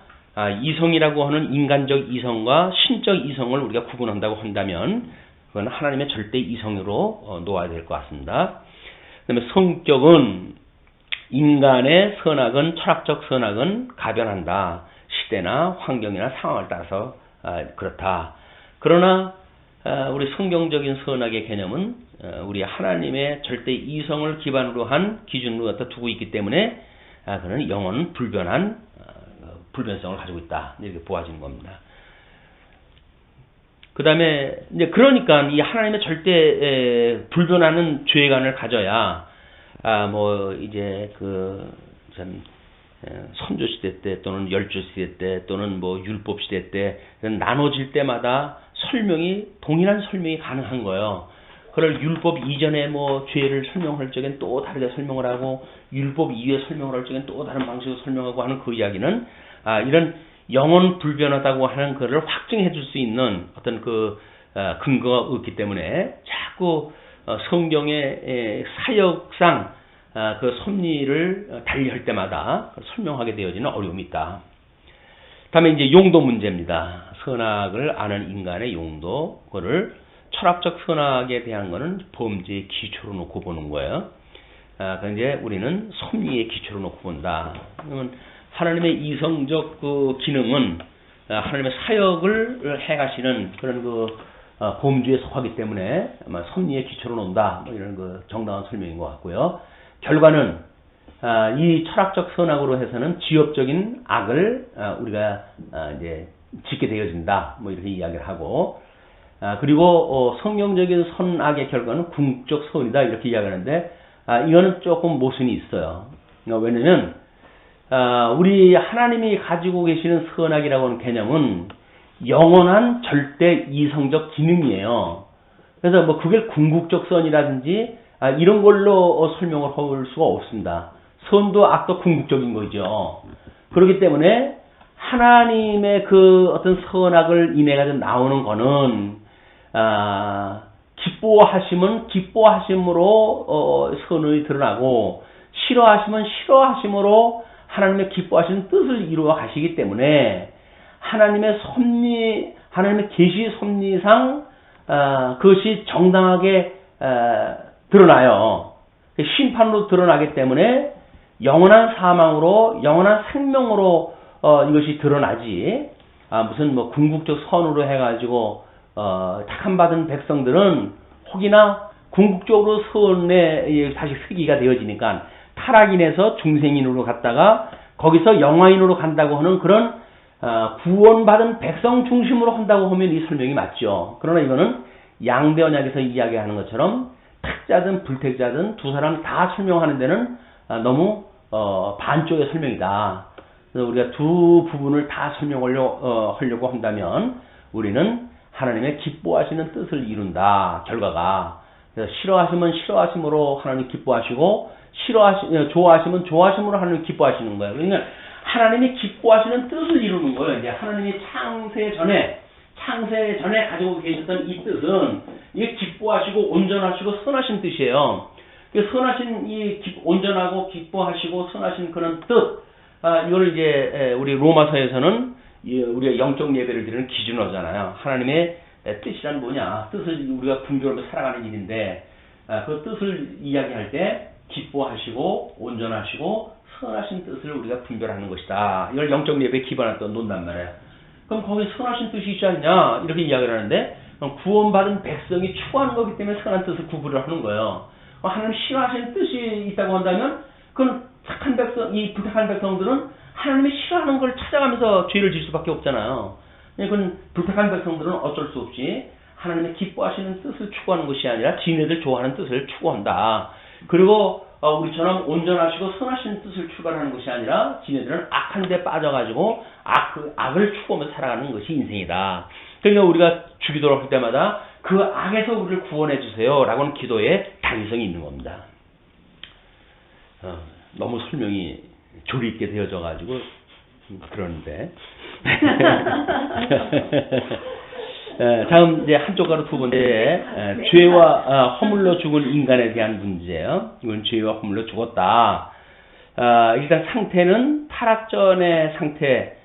이성이라고 하는 인간적 이성과 신적 이성을 우리가 구분한다고 한다면 그건 하나님의 절대 이성으로 놓아야 될 것 같습니다. 그다음에 성격은 인간의 선악은 철학적 선악은 가변한다. 시대나 환경이나 상황을 따라서 그렇다. 그러나 우리 성경적인 선악의 개념은 우리 하나님의 절대 이성을 기반으로 한 기준으로 갖다 두고 있기 때문에 그는 영원은 불변한 불변성을 가지고 있다. 이렇게 보아지는 겁니다. 그 다음에 이제 그러니까 이 하나님의 절대 불변하는 죄관을 가져야 뭐 이제 참 선조 시대 때 또는 열조 시대 때 또는 뭐 율법 시대 때 나눠질 때마다 동일한 설명이 가능한 거예요. 그걸 율법 이전에 뭐 죄를 설명할 적엔 또 다르게 설명을 하고 율법 이후에 설명을 할 적엔 또 다른 방식으로 설명하고 하는 그 이야기는 이런 영원 불변하다고 하는 것을 확증해 줄 수 있는 어떤 근거가 없기 때문에 자꾸 성경의 사역상 그 섭리를 달리할 때마다 설명하게 되어지는 어려움이 있다. 다음에 이제 용도 문제입니다. 선악을 아는 인간의 용도, 그거를 철학적 선악에 대한 거는 범죄의 기초로 놓고 보는 거예요. 이제 우리는 섭리의 기초로 놓고 본다. 그러면 하나님의 이성적 기능은 하나님의 사역을 해가시는 그런 범주에 속하기 때문에 아마 섭리의 기초로 놓는다. 뭐 이런 정당한 설명인 것 같고요. 결과는 이 철학적 선악으로 해서는 지엽적인 악을 우리가 이제 짓게 되어진다. 뭐 이렇게 이야기를 하고, 그리고 성경적인 선악의 결과는 궁극적 선이다. 이렇게 이야기하는데 이거는 조금 모순이 있어요. 왜냐면 우리 하나님이 가지고 계시는 선악이라고 하는 개념은 영원한 절대 이성적 기능이에요. 그래서 뭐 그게 궁극적 선이라든지 이런 걸로 설명을 할 수가 없습니다. 선도 악도 궁극적인 거죠. 그렇기 때문에 하나님의 그 어떤 선악을 인해 가지고 나오는 거는 기뻐하심은 기뻐하심으로 선이 드러나고 싫어하심은 싫어하심으로 하나님의 기뻐하시는 뜻을 이루어 가시기 때문에 하나님의 섭리, 하나님의 계시 섭리상 그것이 정당하게 드러나요. 심판으로 드러나기 때문에 영원한 사망으로 영원한 생명으로 이것이 드러나지 무슨 뭐 궁극적 선으로 해가지고 택함받은 백성들은 혹이나 궁극적으로 선에 다시 회귀가 되어지니까 타락인에서 중생인으로 갔다가 거기서 영화인으로 간다고 하는 그런 구원받은 백성 중심으로 한다고 하면 이 설명이 맞죠. 그러나 이거는 양대 언약에서 이야기하는 것처럼 택자든 불택자든 두 사람 다 설명하는 데는 너무 반쪽의 설명이다. 그래서 우리가 두 부분을 다 설명하려고 한다면 우리는 하나님의 기뻐하시는 뜻을 이룬다. 결과가. 그래서 싫어하시면 싫어하심으로 하나님 기뻐하시고 좋아하시면 좋아하심으로 하나님 기뻐하시는 거예요. 그러니까 하나님이 기뻐하시는 뜻을 이루는 거예요. 이제 하나님이 창세 전에 가지고 계셨던 이 뜻은 이게 기뻐하시고 온전하시고 선하신 뜻이에요. 선하신 이 온전하고 기뻐하시고 선하신 그런 뜻, 이걸 이제 우리 로마서에서는 우리가 영적 예배를 드리는 기준으로 하잖아요. 하나님의 뜻이란 뭐냐? 뜻을 우리가 분별하며 살아가는 일인데 그 뜻을 이야기할 때 기뻐하시고 온전하시고 선하신 뜻을 우리가 분별하는 것이다. 이걸 영적 예배에 기반해서 논단 말이에요. 그럼 거기 선하신 뜻이 있지 않냐? 이렇게 이야기를 하는데 구원받은 백성이 추구하는 거기 때문에 선한 뜻을 구분을 하는 거예요. 하나님 싫어하시는 뜻이 있다고 한다면 그건 착한 백성, 이 불택한 백성들은 하나님이 싫어하는 걸 찾아가면서 죄를 질 수밖에 없잖아요. 그건 불택한 백성들은 어쩔 수 없이 하나님의 기뻐하시는 뜻을 추구하는 것이 아니라 지네들 좋아하는 뜻을 추구한다. 그리고 우리처럼 온전하시고 선하신 뜻을 추구하는 것이 아니라 지네들은 악한 데 빠져가지고 악을 추구하며 살아가는 것이 인생이다. 그러니까 우리가 주기도를 할 때마다 그 악에서 우리를 구원해 주세요 라고는 기도에 당위성이 있는 겁니다. 너무 설명이 조리 있게 되어져 가지고 그러는데 다음 이제 한쪽 가로 두 번째 죄와 허물로 죽은 인간에 대한 문제예요. 이건 죄와 허물로 죽었다. 일단 상태는 타락 전의 상태,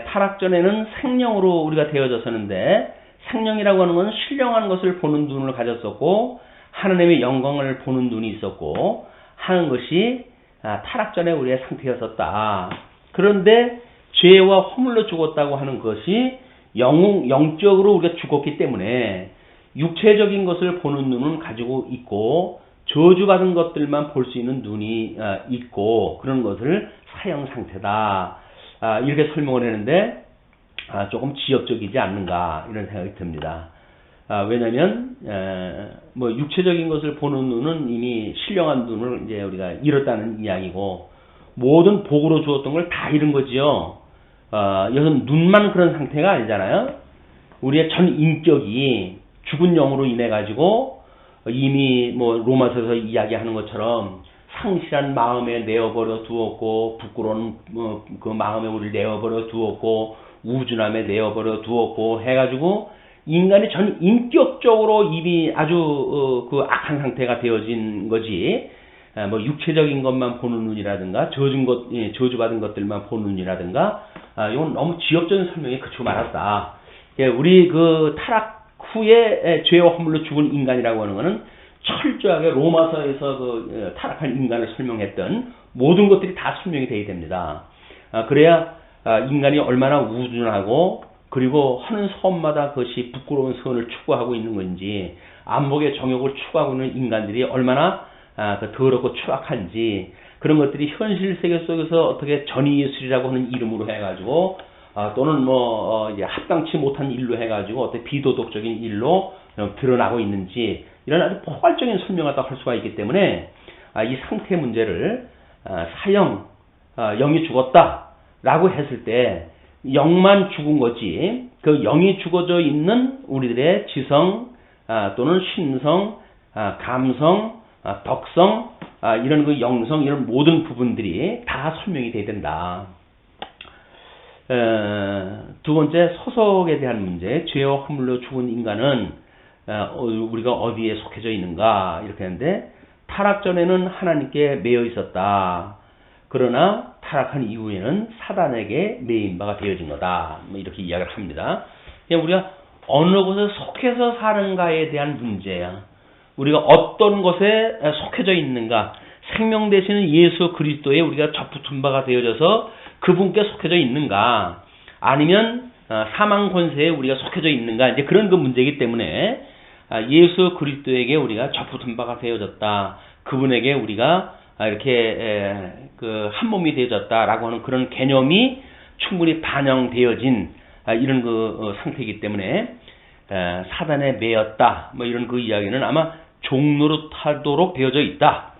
타락 전에는 생령으로 우리가 되어졌었는데, 생령이라고 하는 것은 신령한 것을 보는 눈을 가졌었고 하나님의 영광을 보는 눈이 있었고 하는 것이 타락 전에 우리의 상태였었다. 그런데 죄와 허물로 죽었다고 하는 것이 영적으로 우리가 죽었기 때문에 육체적인 것을 보는 눈은 가지고 있고 저주받은 것들만 볼 수 있는 눈이 있고 그런 것을 사형 상태다. 이렇게 설명을 했는데 조금 지역적이지 않는가 이런 생각이 듭니다. 왜냐하면 뭐 육체적인 것을 보는 눈은 이미 신령한 눈을 이제 우리가 잃었다는 이야기고 모든 복으로 주었던 걸 다 잃은 거지요. 여기서 눈만 그런 상태가 아니잖아요. 우리의 전 인격이 죽은 영으로 인해 가지고 이미 뭐 로마서에서 이야기하는 것처럼 상실한 마음에 내어버려 두었고 부끄러운 그 마음에 우리를 내어버려 두었고 우준함에 내어버려 두었고 해가지고 인간이 전 인격적으로 이미 아주 그 악한 상태가 되어진 거지. 뭐 육체적인 것만 보는 눈이라든가 저주받은 것들만 보는 눈이라든가 이건 너무 지역적인 설명에 그치고 말았다. 우리 그 타락 후에 죄와 허물로 죽은 인간이라고 하는 것은 철저하게 로마서에서 그 타락한 인간을 설명했던 모든 것들이 다 설명이 되어야 됩니다. 그래야 인간이 얼마나 우준하고 그리고 하는 선마다 그것이 부끄러운 선을 추구하고 있는 건지 안목의 정욕을 추구하고 있는 인간들이 얼마나 더럽고 추악한지 그런 것들이 현실 세계 속에서 어떻게 전의예술이라고 하는 이름으로 해가지고 또는 뭐 이제 합당치 못한 일로 해가지고 어떻게 비도덕적인 일로 드러나고 있는지 이런 아주 포괄적인 설명을 할 수가 있기 때문에 이 상태 문제를 사형, 영이 죽었다라고 했을 때 영만 죽은 거지 그 영이 죽어져 있는 우리들의 지성 또는 신성, 감성, 덕성 이런 그 영성 이런 모든 부분들이 다 설명이 돼야 된다. 두 번째 소속에 대한 문제. 죄와 허물로 죽은 인간은 우리가 어디에 속해져 있는가 이렇게 하는데 타락 전에는 하나님께 매여 있었다. 그러나 타락한 이후에는 사단에게 매인 바가 되어진 거다. 뭐 이렇게 이야기를 합니다. 그냥 우리가 어느 곳에 속해서 사는가에 대한 문제야. 우리가 어떤 것에 속해져 있는가. 생명 되시는 예수 그리스도에 우리가 접붙은 바가 되어져서 그분께 속해져 있는가. 아니면 사망 권세에 우리가 속해져 있는가. 이제 그런 그 문제이기 때문에 예수 그리스도에게 우리가 접붙은 바가 되어졌다. 그분에게 우리가 이렇게 그 한 몸이 되어졌다라고 하는 그런 개념이 충분히 반영되어진 이런 그 상태이기 때문에 사단에 매였다. 뭐 이런 그 이야기는 아마 종로로 타도록 되어져 있다.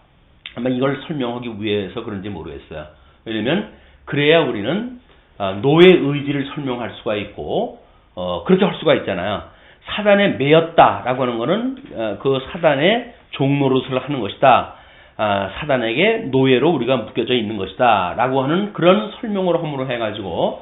아마 이걸 설명하기 위해서 그런지 모르겠어요. 왜냐면 그래야 우리는 노예 의지를 설명할 수가 있고 그렇게 할 수가 있잖아요. 사단에 매였다라고 하는 것은 그 사단의 종노릇을 하는 것이다. 사단에게 노예로 우리가 묶여져 있는 것이다 라고 하는 그런 설명으로 함으로 해가지고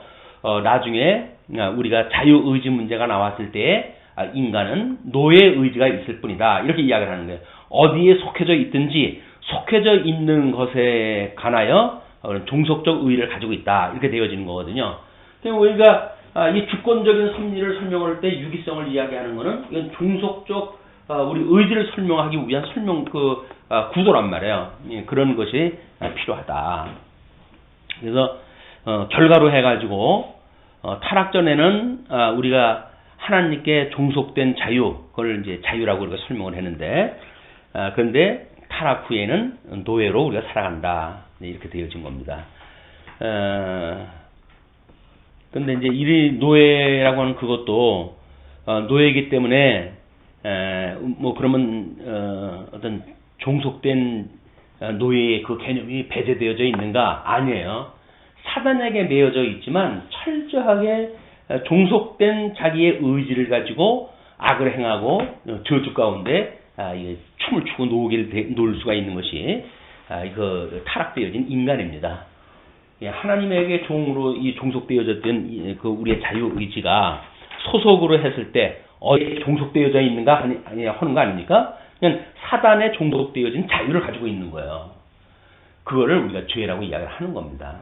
나중에 우리가 자유의지 문제가 나왔을 때 인간은 노예 의지가 있을 뿐이다 이렇게 이야기를 하는 거예요. 어디에 속해져 있든지 속해져 있는 것에 관하여 종속적 의의를 가지고 있다 이렇게 되어지는 거거든요. 우리가 이 주권적인 섭리를 설명할 때 유기성을 이야기하는 것은 이건 종속적 우리 의지를 설명하기 위한 설명 구도란 말이에요. 그런 것이 필요하다. 그래서 결과로 해가지고 타락 전에는 우리가 하나님께 종속된 자유, 그걸 이제 자유라고 우리가 설명을 했는데, 그런데 타락 후에는 노예로 우리가 살아간다. 이렇게 되어진 겁니다. 근데 이제 이 노예라고 하는 그것도 노예이기 때문에 뭐 그러면 어떤 종속된 노예의 그 개념이 배제되어져 있는가? 아니에요. 사단에게 매여져 있지만 철저하게 종속된 자기의 의지를 가지고 악을 행하고 저주 가운데 춤을 추고 놀 수가 있는 것이 그 타락되어진 인간입니다. 하나님에게 종으로 이 종속되어졌던 그 우리의 자유 의지가 소속으로 했을 때 어디에 종속되어져 있는가 하는 거 아닙니까? 그냥 사단에 종속되어진 자유를 가지고 있는 거예요. 그거를 우리가 죄라고 이야기를 하는 겁니다.